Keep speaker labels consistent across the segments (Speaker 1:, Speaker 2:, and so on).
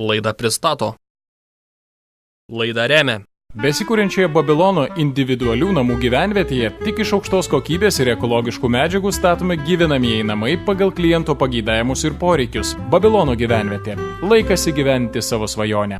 Speaker 1: Laida pristato. Laida remia.
Speaker 2: Besikūrenčioje Babilono individualių namų gyvenvietėje tik iš aukštos kokybės ir ekologiškų medžiagų statomi gyvenamieji namai pagal kliento pageidavimus ir poreikius. Babilono gyvenvietė. Laikas įgyventi savo svajonę.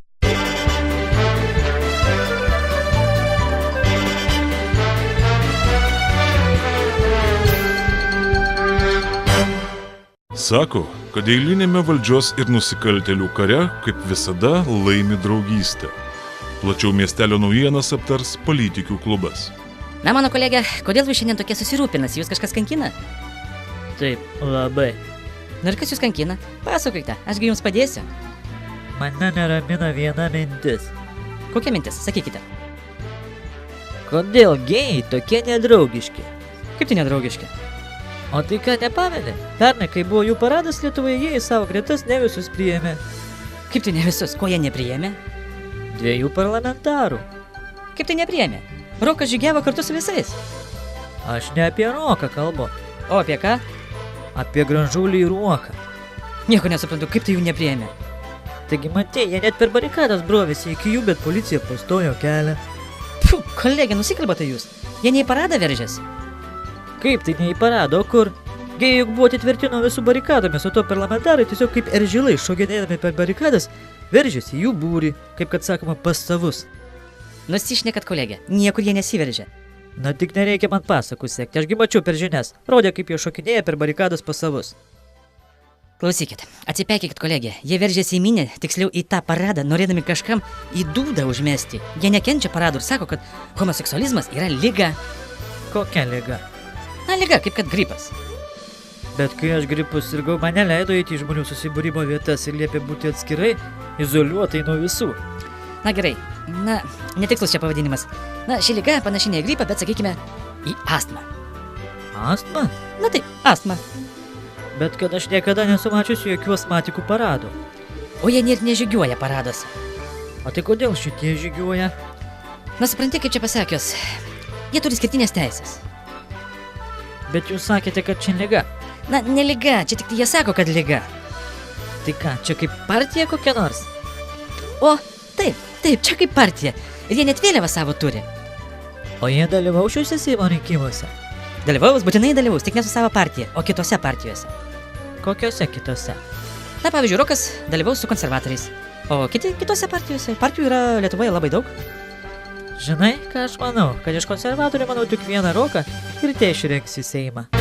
Speaker 3: Sako, kad eilinėme valdžios ir nusikaltėlių kare, kaip visada, laimi draugystė. Plačiau miestelio naujienas aptars Politikių klubas.
Speaker 4: Na, mano kolegė, kodėl jūs šiandien tokie susirūpinas? Jūs kažkas kankina?
Speaker 5: Taip, labai.
Speaker 4: Na ir kas jūs kankina? Pasakokite, ašgi jums padėsiu.
Speaker 5: Mane neramina viena mintis.
Speaker 4: Kokia mintis? Sakykite.
Speaker 5: Kodėl gėjai tokie nedraugiški?
Speaker 4: Kaip tai nedraugiški?
Speaker 5: O tai ką nepameni? Pernai, kai buvo jų paradas Lietuvoje, jie į savo gretas ne visus priėmė.
Speaker 4: Kaip tai ne visus? Ko jie nepriėmė?
Speaker 5: 2 parlamentarų.
Speaker 4: Kaip tai nepriėmė? Rokas žygiavo kartu su visais.
Speaker 5: Aš ne apie Roką kalbu,
Speaker 4: O apie ką?
Speaker 5: apie Gražulį ir Roką.
Speaker 4: Nieko nesuprantu, kaip tai jų nepriėmė.
Speaker 5: Taigi matei, jie net per barikadas brovėsi iki jų, bet policija pastojo kelią.
Speaker 4: Pfu, kolegė, nusikalbate jūs. Jie ne į paradą veržėsi.
Speaker 5: Kaip tai ne į paradą, o kur? Gėjai juk buvo atitverti nuo visų barikadomis, o to parlamentarai tiesiog kaip eržilai šokinėdami per barikadas veržėsi jų būrį, kaip kad sakoma, pas savus.
Speaker 4: Nusišnekat, kolegė, niekur jie nesiveržė.
Speaker 5: Na tik nereikia man pasakų sekti, ašgi mačiau per žinias, rodė kaip jie šokinėja per barikadas pas savus.
Speaker 4: Klausykit, atsipeikit, kolegė, jie veržėsi į minę, tiksliau į tą paradą, norėdami kažkam į dūdą užmesti. Jie nekenčia paradų ir sako, kad homoseksualizmas yra liga.
Speaker 5: Kokia liga?
Speaker 4: Na, liga, kaip kad gripas.
Speaker 5: Bet kai aš gripus sirgau, mane leido eiti į žmonių susibūrimo vietas ir liepė būti atskirai, izoliuotai nuo visų.
Speaker 4: Na gerai, na, netikslus čia pavadinimas. Na, ši liga panaši ne į gripą, bet sakykime, į astmą.
Speaker 5: Astma?
Speaker 4: Na taip, astmą.
Speaker 5: Bet kad aš niekada nesu mačiusi jokių astmatikų paradų.
Speaker 4: O jie net nežygiuoja paraduose.
Speaker 5: O tai kodėl šitie žygiuoja?
Speaker 4: Na, supranti, kaip čia pasakius, jie turi skirtinės teisės.
Speaker 5: Bet jūs sakėte, kad čia liga.
Speaker 4: Na, ne liga, čia tik jie sako, kad liga.
Speaker 5: Tai ką, čia kaip partija kokia nors?
Speaker 4: O, taip, čia kaip partija. Ir jie net vėliavą savo turi.
Speaker 5: O jie dalyvaus šiuose Seimo rinkimuose?
Speaker 4: Dalyvaus, būtinai dalyvaus, tik ne su savo partija, o kitose partijose.
Speaker 5: Kokiose kitose?
Speaker 4: Na, pavyzdžiui, Rokas dalyvaus su konservatoriais. O kitose partijose. Partijų yra Lietuvoje labai daug.
Speaker 5: Žinai, ką aš manau, kad iš konservatorių manau tik vieną Roką ir te išrinks į Seimą.